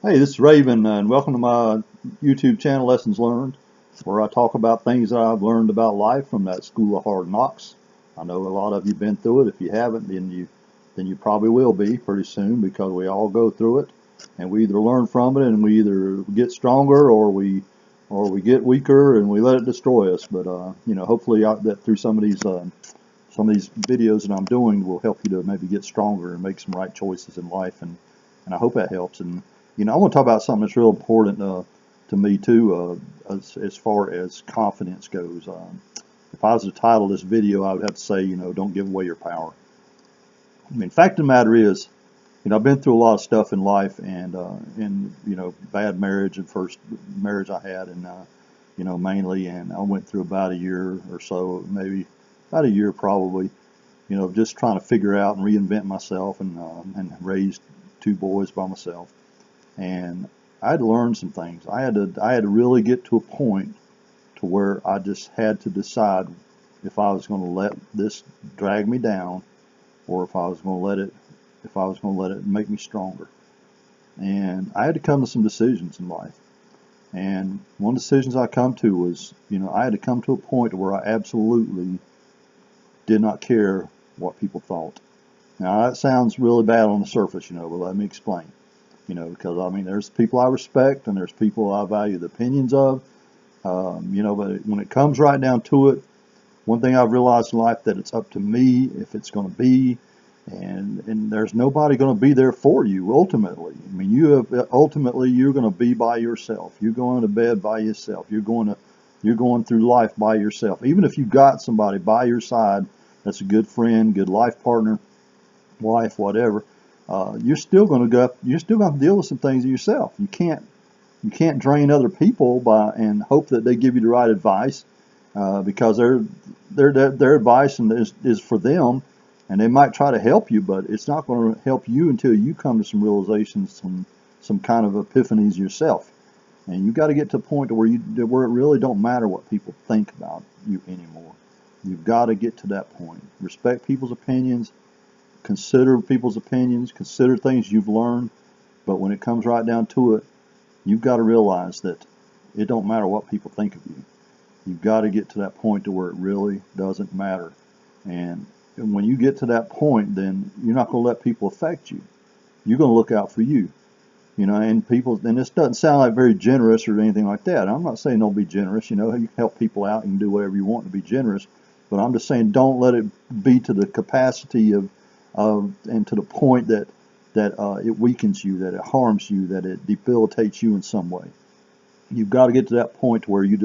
Hey, this is Raven, and welcome to my YouTube channel, Lessons Learned, where I talk about things that I've learned about life from that school of hard knocks. I know a lot of you've been through it. If you haven't, then you probably will be pretty soon, because we all go through it, and we either learn from it and we either get stronger, or we get weaker and we let it destroy us. But hopefully that through some of these videos that I'm doing will help you to maybe get stronger and make some right choices in life, and I hope that helps. And I want to talk about something that's real important to me too, as far as confidence goes. If I was to title this video, I would have to say, don't give away your power. I mean, fact of the matter is, I've been through a lot of stuff in life, and bad marriage, and first marriage I had, and mainly, and I went through about a year or so, maybe about a year probably, just trying to figure out and reinvent myself, and raised two boys by myself. And I had to learn some things. I had to really get to a point to where I just had to decide if I was going to let this drag me down, or if I was going to let it make me stronger. And I had to come to some decisions in life. And one of the decisions I come to was, I had to come to a point where I absolutely did not care what people thought. Now that sounds really bad on the surface, but let me explain. Because I mean, there's people I respect and there's people I value the opinions of, but when it comes right down to it, one thing I've realized in life, that it's up to me if it's going to be, and there's nobody going to be there for you ultimately. I mean, ultimately you're going to be by yourself. You're going to bed by yourself. You're going through life by yourself. Even if you got somebody by your side that's a good friend, good life partner, wife, whatever, you're still going to deal with some things yourself. You can't drain other people and hope that they give you the right advice, because their advice is for them, and they might try to help you, but it's not going to help you until you come to some realizations, some kind of epiphanies yourself. And you got to get to a point where it really don't matter what people think about you anymore. You've got to get to that point. Respect people's opinions. Consider people's opinions, consider things you've learned, but when it comes right down to it, you've got to realize that it don't matter what people think of you. You've got to get to that point to where it really doesn't matter. And when you get to that point, then you're not going to let people affect you. You're going to look out for you. And this doesn't sound like very generous or anything like that. I'm not saying don't be generous. You can help people out, you can do whatever you want to be generous, but I'm just saying don't let it be to the capacity and to the point that it weakens you, that it harms you, that it debilitates you in some way. You've got to get to that point to where you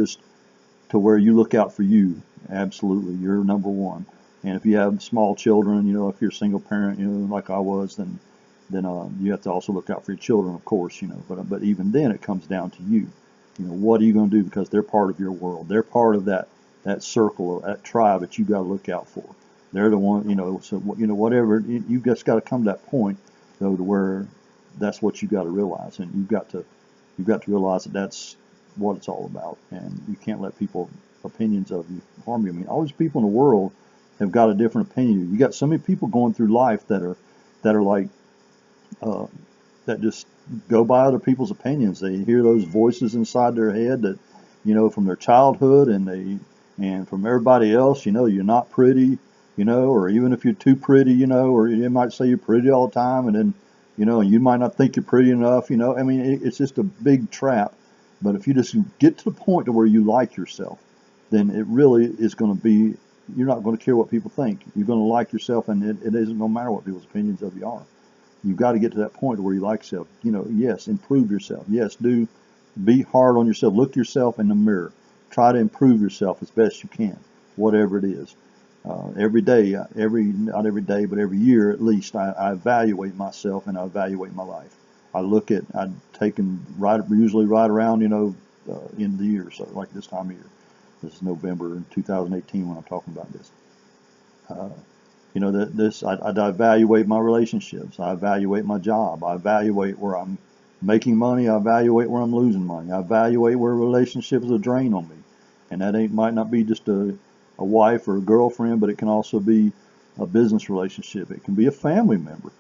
look out for you. Absolutely, you're number one. And if you have small children, if you're a single parent, like I was, then you have to also look out for your children, of course, But even then, it comes down to you. What are you going to do, because they're part of your world. They're part of that circle, or that tribe that you got to look out for. They're the one, so whatever, you've just got to come to that point, though, to where that's what you got to realize, and you've got to realize that that's what it's all about, and you can't let opinions of you harm you. I mean, all these people in the world have got a different opinion. You got so many people going through life that are like that just go by other people's opinions. They hear those voices inside their head that, from their childhood, and from everybody else. You're not pretty. Or even if you're too pretty, or they might say you're pretty all the time, and then, you might not think you're pretty enough, I mean, it's just a big trap. But if you just get to the point to where you like yourself, then it really is going to be, you're not going to care what people think. You're going to like yourself, and it isn't going to matter what people's opinions of you are. You've got to get to that point where you like yourself. Yes, improve yourself. Yes, be hard on yourself. Look yourself in the mirror. Try to improve yourself as best you can, whatever it is. Every day, not every day, but every year at least, I evaluate myself, and I evaluate my life. I've taken usually right around, end of the year, so like this time of year. This is November in 2018 when I'm talking about this. I evaluate my relationships. I evaluate my job. I evaluate where I'm making money. I evaluate where I'm losing money. I evaluate where relationships are a drain on me. And that might not be just a wife or a girlfriend, but it can also be a business relationship. It can be a family member.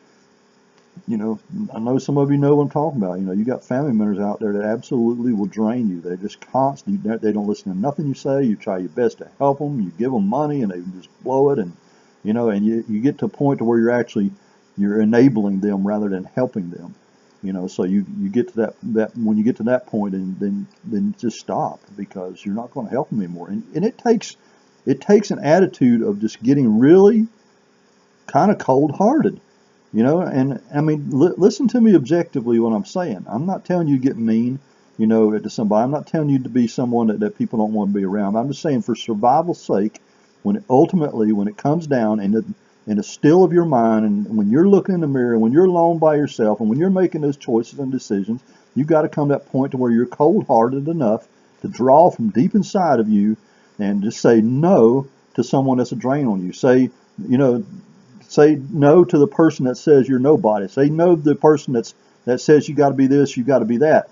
You know, I know some of you know what I'm talking about. You know, you got family members out there that absolutely will drain you. They're just constant. They don't listen to nothing you say. You try your best to help them. You give them money, and they just blow it. And you know, and you get to a point to where you're enabling them rather than helping them. You know, so you get to that when you get to that point, and then just stop, because you're not going to help them anymore. And it takes an attitude of just getting really kind of cold hearted. You know, and I mean, listen to me objectively what I'm saying. I'm not telling you to get mean, you know, to somebody. I'm not telling you to be someone that people don't want to be around. I'm just saying, for survival's sake, when it comes down, and in the still of your mind, and when you're looking in the mirror, when you're alone by yourself, and when you're making those choices and decisions, you've got to come to that point to where you're cold-hearted enough to draw from deep inside of you and just say no to someone that's a drain on you. You know, Say no to the person that says you're nobody. Say no to the person that says you got to be this, you got to be that.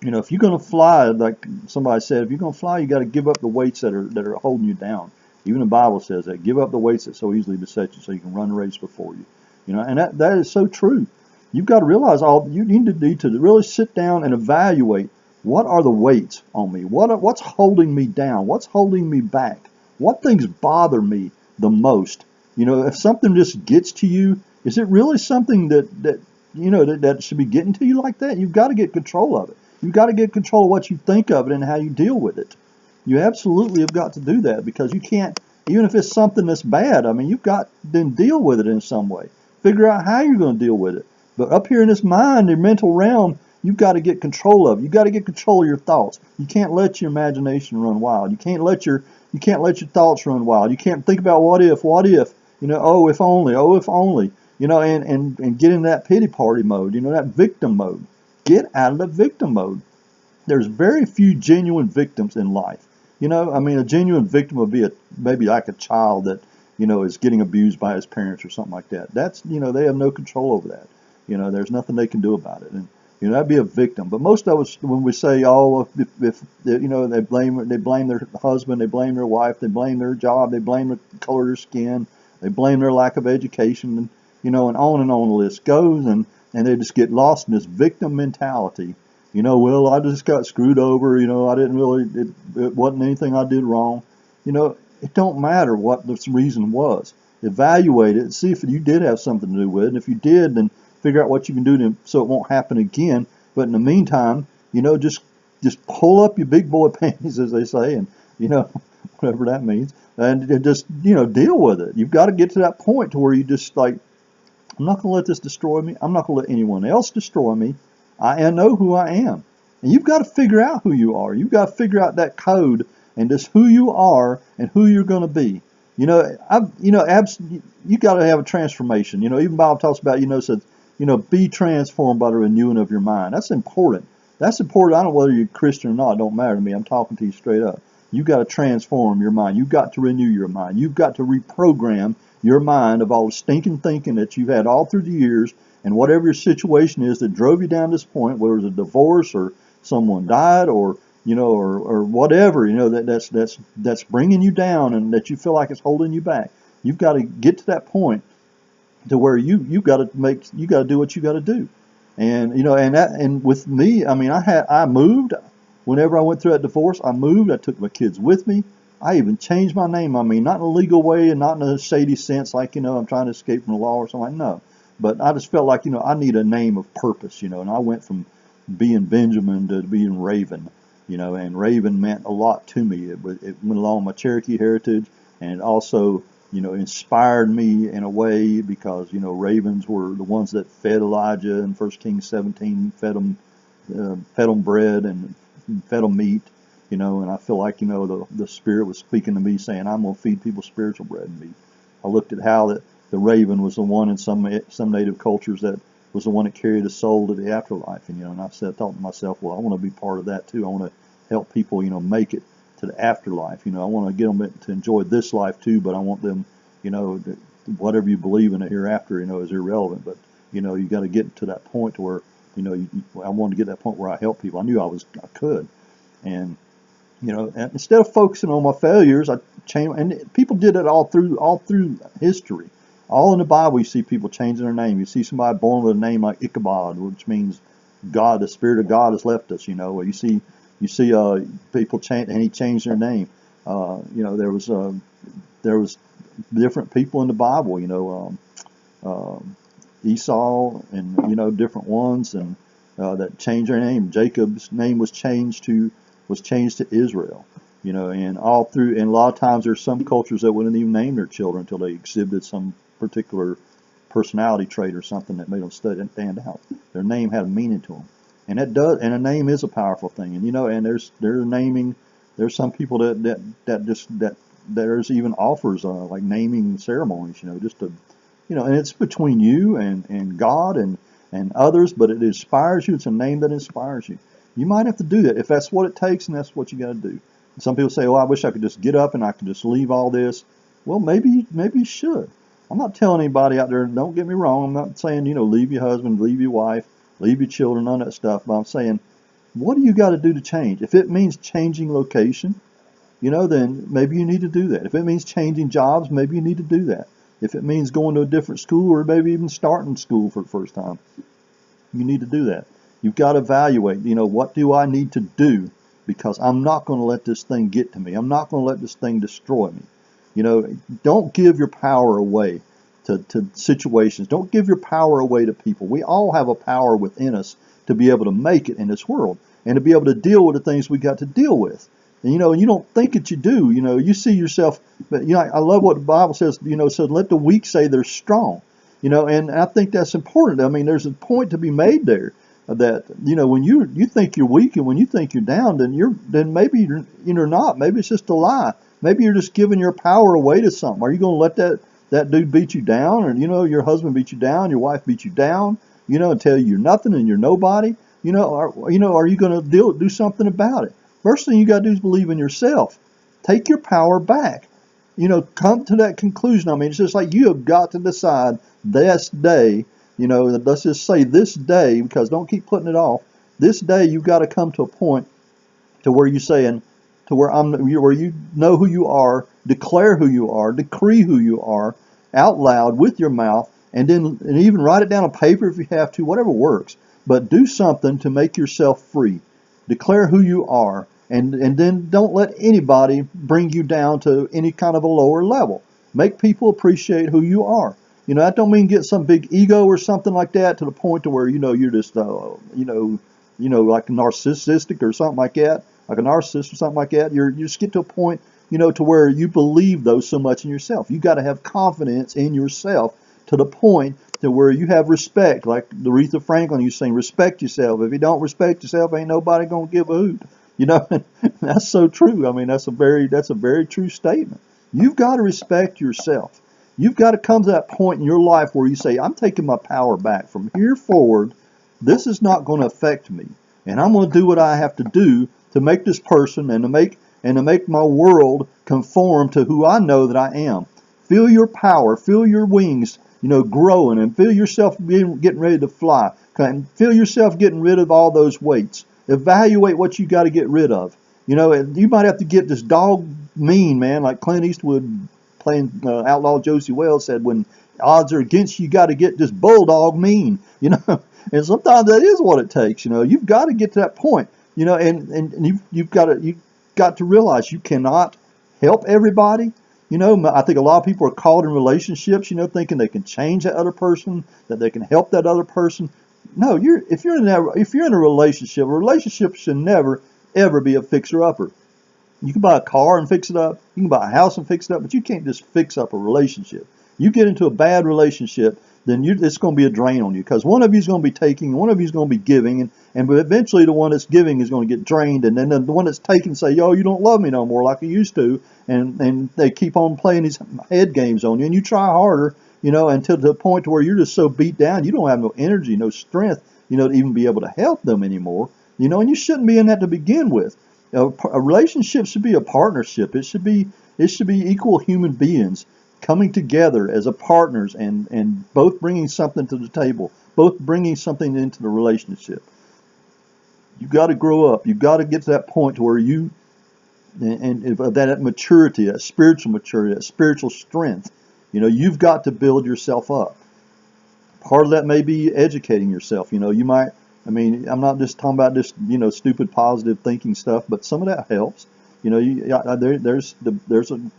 You know, if you're going to fly, like somebody said, if you're going to fly, you got to give up the weights that are holding you down. Even the Bible says that. Give up the weights that so easily beset you, so you can run the race before you. You know, and that is so true. You've got to realize you need to really sit down and evaluate, what are the weights on me? What's holding me down? What's holding me back? What things bother me the most? You know, if something just gets to you, is it really something that should be getting to you like that? You've got to get control of it. You've got to get control of what you think of it and how you deal with it. You absolutely have got to do that, because you can't, even if it's something that's bad, I mean, you've got to then deal with it in some way. Figure out how you're going to deal with it. But up here in this mind, your mental realm, you've got to get control of it. You've got to get control of your thoughts. You can't let your imagination run wild. You can't let your thoughts run wild. You can't think about what if, you know, oh if only, you know, and get in that pity party mode, you know, that victim mode. Get out of the victim mode. There's very few genuine victims in life. You know, I mean, a genuine victim would be maybe like a child that, you know, is getting abused by his parents or something like that. That's, you know, they have no control over that. You know, there's nothing they can do about it. And, you know, that'd be a victim. But most of us, when we say, oh, if you know, they blame their husband, they blame their wife, they blame their job, they blame the color of their skin, they blame their lack of education, and, you know, and on the list goes, and they just get lost in this victim mentality. You know, well, I just got screwed over. You know, I didn't really, it wasn't anything I did wrong. You know, it don't matter what the reason was. Evaluate it, see if you did have something to do with it. And if you did, then figure out what you can do so it won't happen again. But in the meantime, you know, just pull up your big boy panties, as they say, and, you know, whatever that means, and just, you know, deal with it. You've got to get to that point to where you just like, I'm not going to let this destroy me. I'm not going to let anyone else destroy me. I know who I am. And you've got to figure out who you are. You've got to figure out that code and just who you are and who you're going to be. You know, you got to have a transformation. You know, even Bible talks about, you know, says, you know, be transformed by the renewing of your mind. That's important. That's important. I don't know whether you're Christian or not. It don't matter to me. I'm talking to you straight up. You've got to transform your mind. You've got to renew your mind. You've got to reprogram your mind of all the stinking thinking that you've had all through the years, and whatever your situation is that drove you down this point, whether it's a divorce or someone died, or, you know, or whatever, you know, that's bringing you down and that you feel like it's holding you back. You've got to get to that point to where you got to do what you got to do. And, you know, and with me, I mean, I moved whenever I went through that divorce. I moved. I took my kids with me. I even changed my name. I mean, not in a legal way and not in a shady sense, like, you know, I'm trying to escape from the law or something. Like, no. But I just felt like, you know, I need a name of purpose, you know, and I went from being Benjamin to being Raven, you know, and Raven meant a lot to me. It went along with my Cherokee heritage, and it also, you know, inspired me in a way, because, you know, ravens were the ones that fed Elijah in 1 Kings 17, fed them bread and fed them meat, you know, and I feel like, you know, the Spirit was speaking to me saying, I'm going to feed people spiritual bread and meat. I looked at how the raven was the one in some native cultures that was the one that carried a soul to the afterlife, and, you know, and I thought to myself, well, I want to be part of that too. I want to help people, you know, make it to the afterlife. You know, I want to get them to enjoy this life too, but I want them, you know, whatever you believe in the hereafter, you know, is irrelevant. But, you know, you got to get to that point to where, you know, I wanted to get to that point where I help people. I knew I could, and, you know, and instead of focusing on my failures, I changed. And people did it all through history. All in the Bible, you see people changing their name. You see somebody born with a name like Ichabod, which means God, the Spirit of God has left us. You see people change, and he changed their name. There was different people in the Bible. Esau and different ones and that changed their name. Jacob's name was changed to Israel. And all through, and a lot of times there's some cultures that wouldn't even name their children until they exhibited some particular personality trait or something that made them stand out. Their name had a meaning to them, and a name is a powerful thing. And there's naming. There's some people that there's even offers like naming ceremonies. Just to and it's between you and God and others, but it inspires you. It's a name that inspires you. You might have to do that if that's what it takes, and that's what you got to do. Some people say, "Oh, I wish I could just get up and I could just leave all this." Well, maybe you should. I'm not telling anybody out there. Don't get me wrong. I'm not saying leave your husband, leave your wife, leave your children, none of that stuff. But I'm saying, what do you got to do to change? If it means changing location, then maybe you need to do that. If it means changing jobs, maybe you need to do that. If it means going to a different school or maybe even starting school for the first time, you need to do that. You've got to evaluate, what do I need to do? Because I'm not going to let this thing get to me. I'm not going to let this thing destroy me. Don't give your power away to situations. Don't give your power away to people. We all have a power within us to be able to make it in this world and to be able to deal with the things we got to deal with. And you don't think that you do. You see yourself, but I love what the Bible says. So let the weak say they're strong. And I think that's important. I mean, there's a point to be made there that when you think you're weak and when you think you're down, then maybe you're not. Maybe it's just a lie. Maybe you're just giving your power away to something. Are you going to let that dude beat you down, or your husband beat you down, your wife beat you down, and tell you you're nothing and you're nobody? Are you going to do something about it? First thing you got to do is believe in yourself. Take your power back. Come to that conclusion. I mean, it's just like you have got to decide this day, let's just say this day, because don't keep putting it off. This day you've got to come to a point to where you're saying, where you know who you are, declare who you are, decree who you are out loud with your mouth, and even write it down on paper if you have to, whatever works. But do something to make yourself free. Declare who you are, and then don't let anybody bring you down to any kind of a lower level. Make people appreciate who you are. That don't mean get some big ego or something like that to the point to where you're just like narcissistic or something like that, like a narcissist or something like that. You just get to a point to where you believe those so much in yourself. You got to have confidence in yourself to the point to where you have respect, like Aretha Franklin used to sing, respect yourself. If you don't respect yourself, ain't nobody gonna give a hoot. That's so true. I mean, that's a very true statement. You've got to respect yourself. You've got to come to that point in your life where you say, I'm taking my power back. From here forward, this is not going to affect me. And I'm going to do what I have to do to make this person and to make my world conform to who I know that I am. Feel your power, feel your wings, growing, and feel yourself getting ready to fly. And feel yourself getting rid of all those weights. Evaluate what you got to get rid of. You might have to get this dog mean, man, like Clint Eastwood playing Outlaw Josie Wells said, when odds are against you, you got to get this bulldog mean. And sometimes that is what it takes. You've got to get to that point. And you've got to realize you cannot help everybody. I think a lot of people are caught in relationships, thinking they can change that other person, that they can help that other person. No, if you're in a relationship should never ever be a fixer-upper. You can buy a car and fix it up. You can buy a house and fix it up, but you can't just fix up a relationship. You get into a bad relationship, then it's going to be a drain on you, because one of you is going to be taking, one of you is going to be giving, and eventually the one that's giving is going to get drained, and then the one that's taking say, yo, you don't love me no more like you used to, and they keep on playing these head games on you, and you try harder, until the point to where you're just so beat down, you don't have no energy, no strength, to even be able to help them anymore, and you shouldn't be in that to begin with. A relationship should be a partnership. It should be equal human beings coming together as a partners and both bringing something to the table, both bringing something into the relationship. You've got to grow up. You've got to get to that point to where that maturity, that spiritual maturity, that spiritual strength, You know, you've got to build yourself up. Part of that may be educating yourself. You know, you might, I mean, I'm not just talking about just, you know, stupid positive thinking stuff, but some of that helps. You know, there's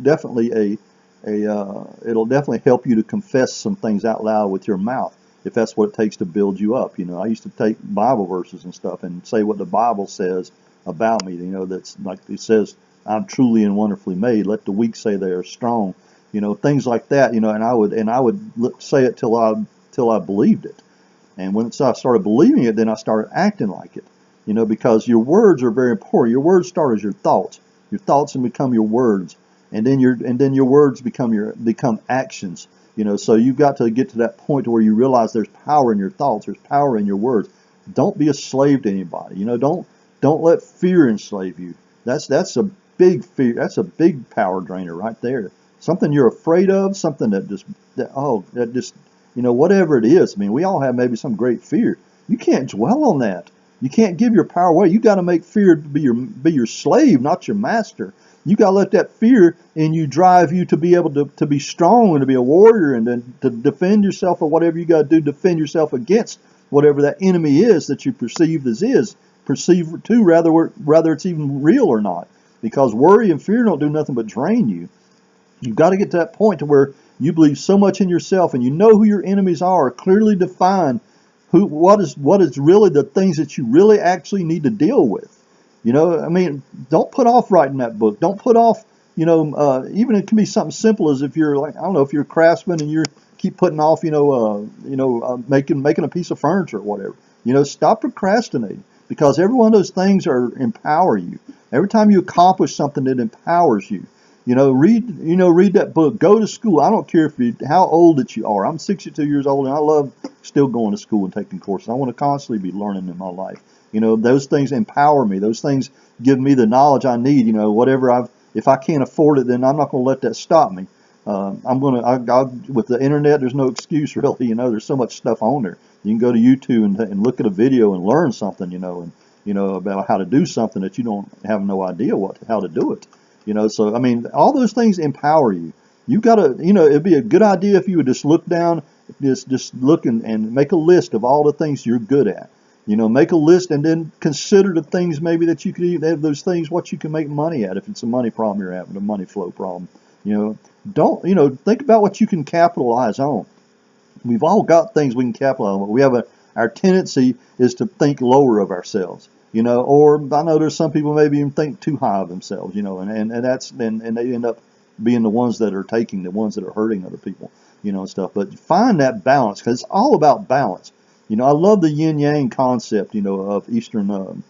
definitely it'll definitely help you to confess some things out loud with your mouth if that's what it takes to build you up. You know, I used to take Bible verses and stuff and say what the Bible says about me. You know, that's like it says, I'm truly and wonderfully made. Let the weak say they are strong. You know, things like that. You know, and I would say it till I believed it. And once I started believing it, then I started acting like it. You know, because your words are very important. Your words start as your thoughts. Your thoughts can become your words, and then your words become actions. You know, so you've got to get to that point where you realize there's power in your thoughts, there's power in your words. Don't be a slave to anybody. You know, don't let fear enslave you. That's a big fear. That's a big power drainer right there. Something you're afraid of, something that just you know, whatever it is. I mean, we all have maybe some great fear. You can't dwell on that. You can't give your power away. You got to make fear be your slave, not your master. You got to let that fear in you drive you to be able to be strong and to be a warrior and then to defend yourself or whatever you got to do, defend yourself against whatever that enemy is that you perceive to, rather it's even real or not. Because worry and fear don't do nothing but drain you. You've got to get to that point to where you believe so much in yourself and you know who your enemies are, clearly defined what is really the things that you really actually need to deal with. You know, I mean, don't put off writing that book. Don't put off, you know, even it can be something simple as if you're like, I don't know, if you're a craftsman and you keep putting off, making a piece of furniture or whatever. You know, stop procrastinating because every one of those things empower you. Every time you accomplish something, it empowers you. You know, read that book. Go to school. I don't care how old that you are. I'm 62 years old, and I love still going to school and taking courses. I want to constantly be learning in my life. You know, those things empower me. Those things give me the knowledge I need. You know, if I can't afford it, then I'm not going to let that stop me. With the internet, there's no excuse really. You know, there's so much stuff on there. You can go to YouTube and look at a video and learn something. About how to do something that you don't have no idea how to do it. You know, so I mean, all those things empower you. You got to, it'd be a good idea if you would just look down, just look and make a list of all the things you're good at. You know, make a list and then consider the things maybe that you could even have those things what you can make money at if it's a money problem you're having, a money flow problem. Think about what you can capitalize on. We've all got things we can capitalize on, but our tendency is to think lower of ourselves. You know, or I know there's some people maybe even think too high of themselves, and they end up being the ones that are hurting other people, and stuff. But find that balance because it's all about balance. You know, I love the yin yang concept, of Eastern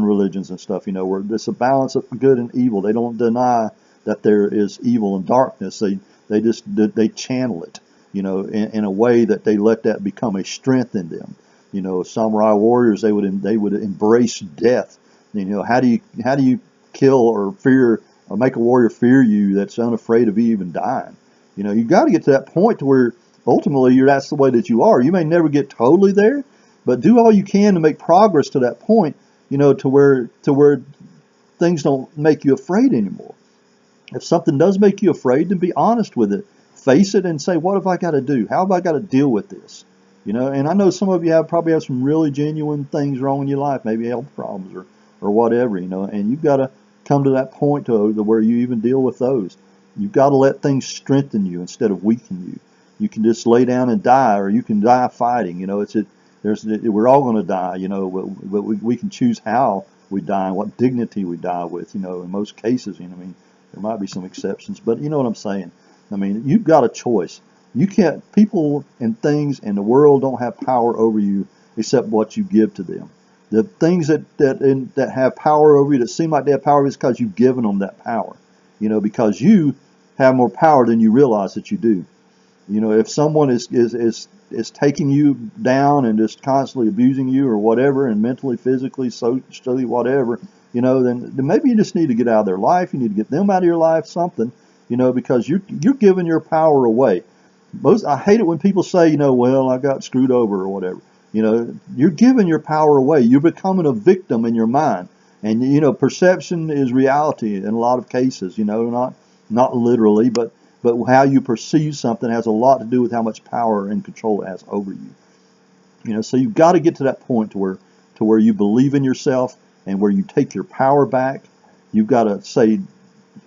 religions and stuff, where there's a balance of good and evil. They don't deny that there is evil and darkness. They channel it, in a way that they let that become a strength in them. You know, samurai warriors, they would embrace death. You know, how do you kill or fear or make a warrior fear you that's unafraid of you even dying? You know, you got to get to that point to where ultimately that's the way that you are. You may never get totally there, but do all you can to make progress to that point. To where things don't make you afraid anymore. If something does make you afraid, then be honest with it. Face it and say, what have I got to do? How have I got to deal with this? And I know some of you probably have some really genuine things wrong in your life, maybe health problems or whatever, and you've got to come to that point to where you even deal with those. You've got to let things strengthen you instead of weaken you. You can just lay down and die, or you can die fighting. We're all going to die, but we can choose how we die and what dignity we die with, in most cases. There might be some exceptions, but you know what I'm saying. I mean, you've got a choice. You can't, people and things and the world don't have power over you except what you give to them. The things that have power over you, that seem like they have power over you, is because you've given them that power. Because you have more power than you realize that you do. If someone is taking you down and just constantly abusing you or whatever, and mentally, physically, socially, whatever, then maybe you just need to get out of their life. You need to get them out of your life, something, because you're giving your power away. I hate it when people say, well, I got screwed over or whatever. You're giving your power away. You're becoming a victim in your mind. And, perception is reality in a lot of cases, not literally, but but how you perceive something has a lot to do with how much power and control it has over you. So you've got to get to that point to where you believe in yourself and where you take your power back. You've got to say,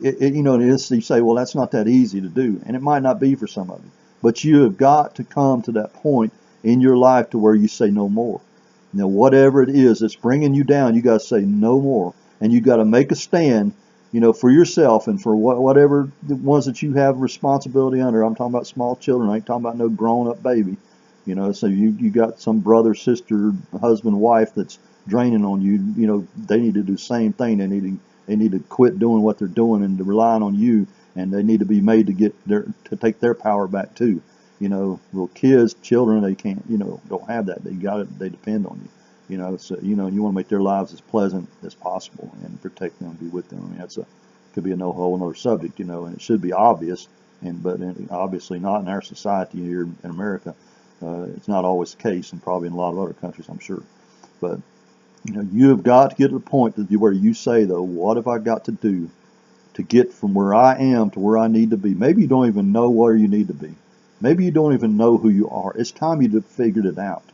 you say, well, that's not that easy to do, and it might not be for some of you, but you have got to come to that point in your life to where you say no more. Whatever it is that's bringing you down, you got to say no more, and you got to make a stand, for yourself and for whatever the ones that you have responsibility under. I'm talking about small children. I ain't talking about no grown-up baby. So you got some brother, sister, husband, wife that's draining on you. They need to do the same thing. They need to quit doing what they're doing and to relying on you, and they need to be made to take their power back too. Little kids, children, they can't, don't have that. They depend on you. So you want to make their lives as pleasant as possible and protect them, be with them. I mean, could be a whole another subject, and it should be obvious, but obviously not in our society here in America. It's not always the case, and probably in a lot of other countries, I'm sure. But you have got to get to the point where you say, though, what have I got to do to get from where I am to where I need to be? Maybe you don't even know where you need to be. Maybe you don't even know who you are. It's time you figured it out.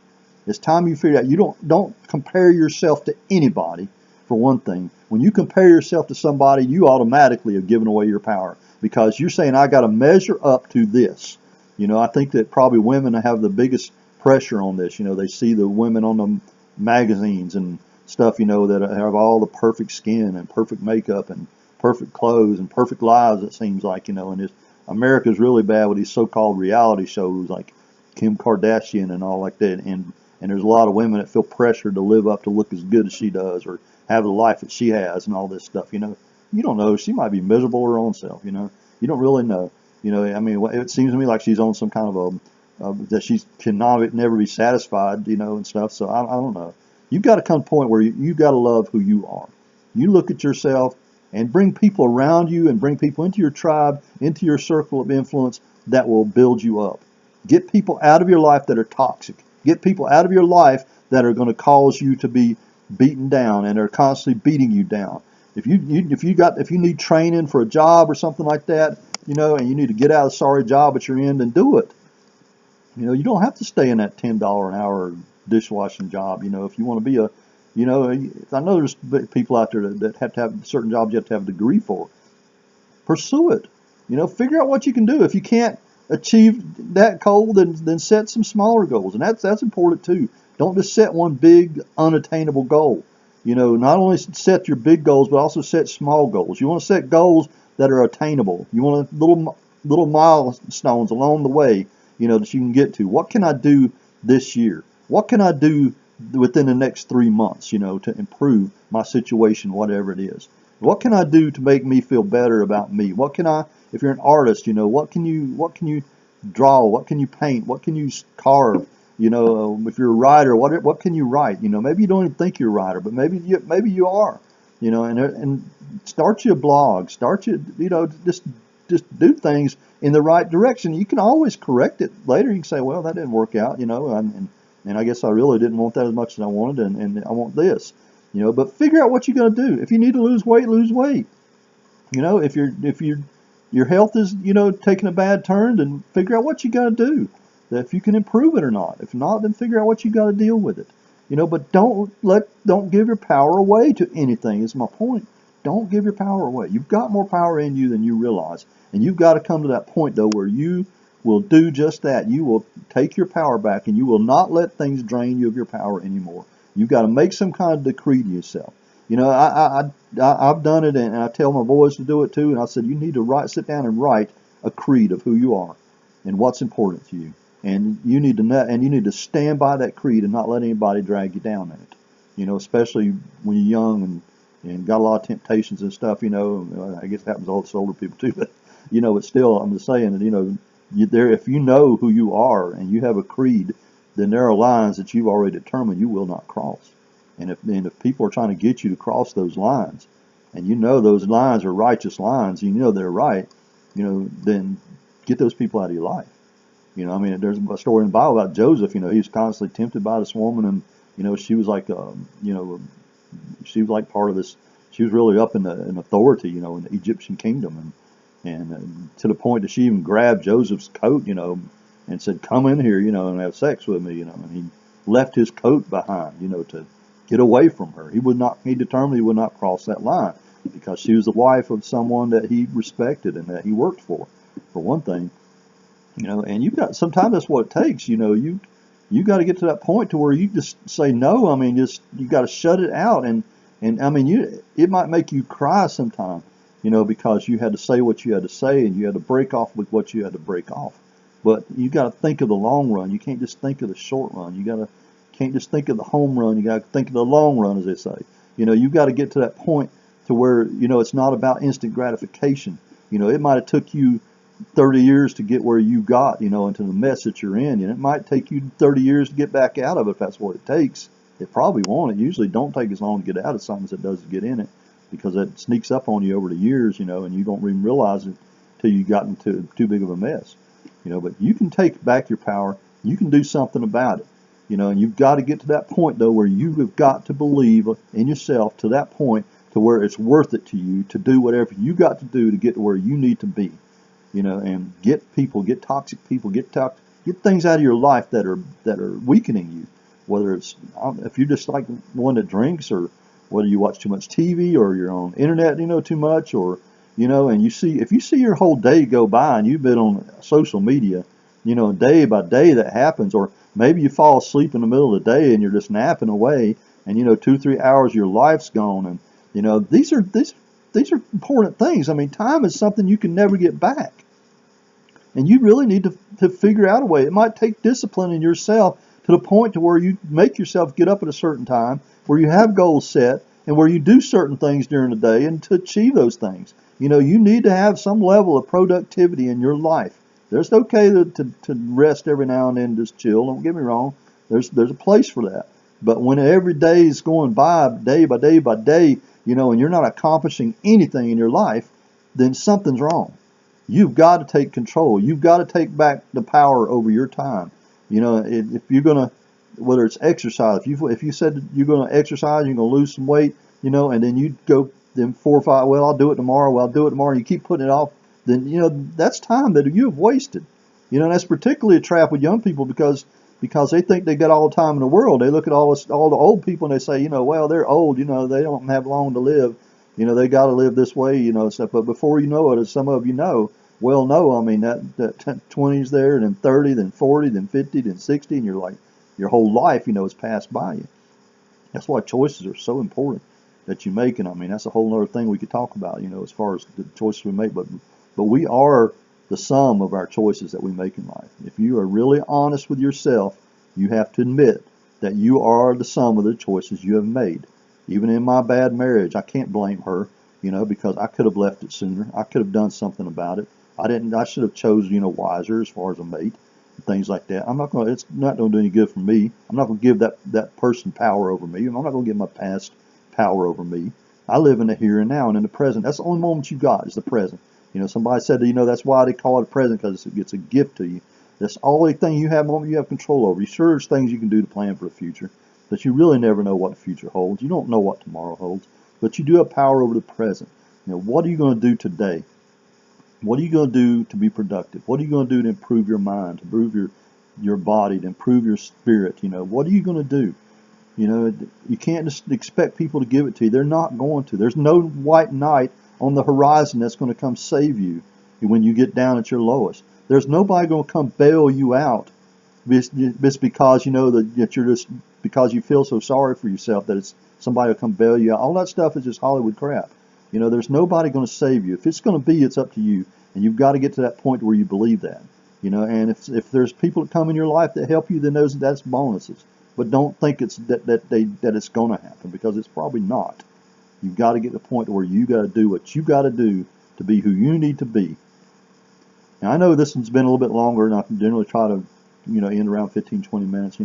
It's time you figure out. You don't compare yourself to anybody, for one thing. When you compare yourself to somebody, you automatically have given away your power, because you're saying, I got to measure up to this. I think that probably women have the biggest pressure on this. They see the women on the magazines and stuff, that have all the perfect skin and perfect makeup and perfect clothes and perfect lives, it seems like, and America's really bad with these so-called reality shows like Kim Kardashian and all like that, and there's a lot of women that feel pressured to live up to look as good as she does or have the life that she has and all this stuff. You don't know. She might be miserable her own self. You don't really know. I mean, it seems to me like she's on some kind of that she cannot never be satisfied, and stuff. So I don't know. You've got to come to a point where you've got to love who you are. You look at yourself and bring people around you and bring people into your tribe, into your circle of influence that will build you up. Get people out of your life that are toxic. Get people out of your life that are going to cause you to be beaten down and are constantly beating you down. If you need training for a job or something like that, and you need to get out of the sorry job that you're in, then do it. You don't have to stay in that $10 an hour dishwashing job. If you want to be I know there's people out there that have to have certain jobs you have to have a degree for. Pursue it. Figure out what you can do. If you can't achieve that goal, then set some smaller goals, and that's important too. Don't just set one big unattainable goal. Not only set your big goals, but also set small goals. You want to set goals that are attainable. You want little milestones along the way, that you can get to. What can I do this year? What can I do within the next 3 months, to improve my situation, whatever it is? What can I do to make me feel better about me? If you're an artist, what can you draw? What can you paint? What can you carve? If you're a writer, what can you write? Maybe you don't even think you're a writer, but maybe you are. And start your blog. Start your, just do things in the right direction. You can always correct it later. You can say, well, that didn't work out, and I guess I really didn't want that as much as I wanted, and I want this, But figure out what you're going to do. If you need to lose weight, lose weight. If your health is, taking a bad turn, then figure out what you got to do. If you can improve it or not. If not, then figure out what you got to deal with it. But don't give your power away to anything. Is my point. Don't give your power away. You've got more power in you than you realize, and you've got to come to that point though where you will do just that. You will take your power back, and you will not let things drain you of your power anymore. You've got to make some kind of decree to yourself. I've done it, and I tell my boys to do it too. And I said, you need to sit down and write a creed of who you are and what's important to you. And you need to stand by that creed and not let anybody drag you down in it. Especially when you're young and got a lot of temptations and stuff. I guess it happens to older people too. But but still, I'm just saying that if you know who you are and you have a creed, then there are lines that you've already determined you will not cross. And if people are trying to get you to cross those lines, and those lines are righteous lines, they're right, then get those people out of your life. There's a story in the Bible about Joseph. He was constantly tempted by this woman, and she was like, she was like part of this. She was really up in authority, in the Egyptian kingdom, and to the point that she even grabbed Joseph's coat, and said, "Come in here, and have sex with me," and he left his coat behind, to get away from her. He would not. He determined he would not cross that line because she was the wife of someone that he respected and that he worked for one thing. And sometimes that's what it takes. You got to get to that point to where you just say no. I mean, you got to shut it out, and I mean, it might make you cry sometime, because you had to say what you had to say and you had to break off with what you had to break off. But you got to think of the long run. You can't just think of the short run. Can't just think of the home run. You got to think of the long run, as they say. You got to get to that point to where it's not about instant gratification. It might have took you 30 years to get where you got, into the mess that you're in. And it might take you 30 years to get back out of it if that's what it takes. It probably won't. It usually don't take as long to get out of something as it does to get in it, because it sneaks up on you over the years, and you don't even realize it till you got into too big of a mess. But you can take back your power. You can do something about it. And you've got to get to that point, though, where you have got to believe in yourself to that point to where it's worth it to you to do whatever you got to do to get to where you need to be. And get toxic people, get things out of your life that are weakening you. Whether it's if you're just like one that drinks, or whether you watch too much TV, or you're on internet, too much, or and if you see your whole day go by and you've been on social media, day by day that happens, or maybe you fall asleep in the middle of the day and you're just napping away, and 2-3 hours of your life's gone, and these are important things. I mean, time is something you can never get back. And you really need to figure out a way. It might take discipline in yourself to the point to where you make yourself get up at a certain time, where you have goals set, and where you do certain things during the day, and to achieve those things. You need to have some level of productivity in your life. There's okay to rest every now and then, just chill. Don't get me wrong. There's a place for that. But when every day is going by, day by day by day, and you're not accomplishing anything in your life, then something's wrong. You've got to take control. You've got to take back the power over your time. If you're gonna, whether it's exercise, if you said you're gonna exercise, you're gonna lose some weight, and then you go then 4 or 5. Well, I'll do it tomorrow. Well, I'll do it tomorrow. And you keep putting it off. Then that's time that you have wasted. That's particularly a trap with young people because they think they got all the time in the world. They look at all the old people and they say, well, they're old. They don't have long to live. They got to live this way, stuff. But before you know it, as some of you know, well, no, I mean, that 20's there, and then 30, then 40, then 50, then 60, and you're like, your whole life, has passed by you. That's why choices are so important that you make. And I mean, that's a whole other thing we could talk about, as far as the choices we make. But we are the sum of our choices that we make in life. If you are really honest with yourself, you have to admit that you are the sum of the choices you have made. Even in my bad marriage, I can't blame her, because I could have left it sooner. I could have done something about it. I should have chosen, wiser as far as a mate and things like that. It's not going to do any good for me. I'm not going to give that person power over me. I'm not going to give my past power over me. I live in the here and now and in the present. That's the only moment you got is the present. Somebody said, that's why they call it a present, because it's a gift to you. That's the only thing you have, moment you have control over. Sure, there's things you can do to plan for the future, but you really never know what the future holds. You don't know what tomorrow holds, but you do have power over the present. What are you going to do today? What are you going to do to be productive? What are you going to do to improve your mind, to improve your body, to improve your spirit? What are you going to do? You can't just expect people to give it to you. They're not going to. There's no white knight on the horizon that's going to come save you when you get down at your lowest. There's nobody going to come bail you out just because that you're just because you feel so sorry for yourself that it's somebody will come bail you out. All that stuff is just Hollywood crap. There's nobody going to save you. If it's going to be, it's up to you, and you've got to get to that point where you believe that. And if there's people that come in your life that help you, then that's bonuses. But don't think it's that it's going to happen, because it's probably not. You've got to get to the point where you got to do what you got to do to be who you need to be. Now, I know this one's been a little bit longer, and I generally try to, end around 15-20 minutes,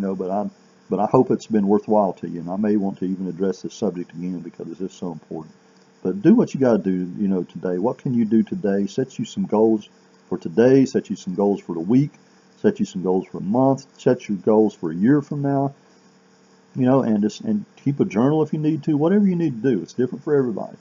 but I hope it's been worthwhile to you, and I may want to even address this subject again because it's just so important. But do what you got to do, today. What can you do today? Set you some goals for today. Set you some goals for the week. Set you some goals for a month. Set your goals for a year from now. And keep a journal if you need to. Whatever you need to do. It's different for everybody.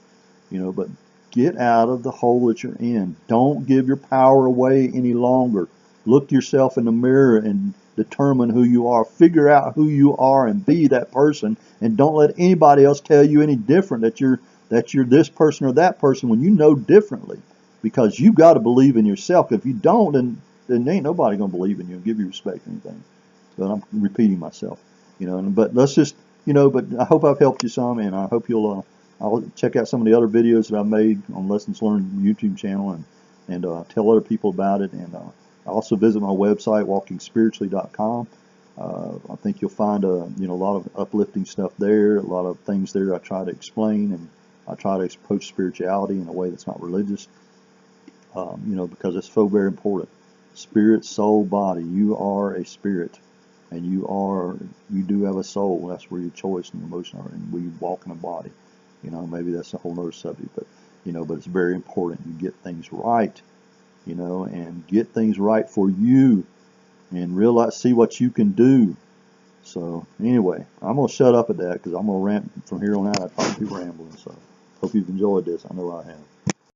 But Get out of the hole that you're in. Don't give your power away any longer. Look yourself in the mirror and determine who you are. Figure out who you are and be that person. And don't let anybody else tell you any different that you're this person or that person when you know differently. Because you've got to believe in yourself. If you don't, then ain't nobody gonna believe in you and give you respect or anything. But I'm repeating myself, But let's just, But I hope I've helped you some, and I hope you'll. I'll check out some of the other videos that I've made on Lessons Learned YouTube channel, and tell other people about it. And I also visit my website, walkingspiritually.com. I think you'll find a lot of uplifting stuff there, a lot of things there I try to explain, and I try to approach spirituality in a way that's not religious. Because it's so very important. Spirit, soul, body. You are a spirit, and you do have a soul. That's where your choice and your emotion are, and we walk in a body. Maybe that's a whole other subject, but it's very important you get things right, and get things right for you, and see what you can do. So anyway, I'm gonna shut up at that because I'm gonna rant from here on out. I probably be rambling. So hope you've enjoyed this. I know I have.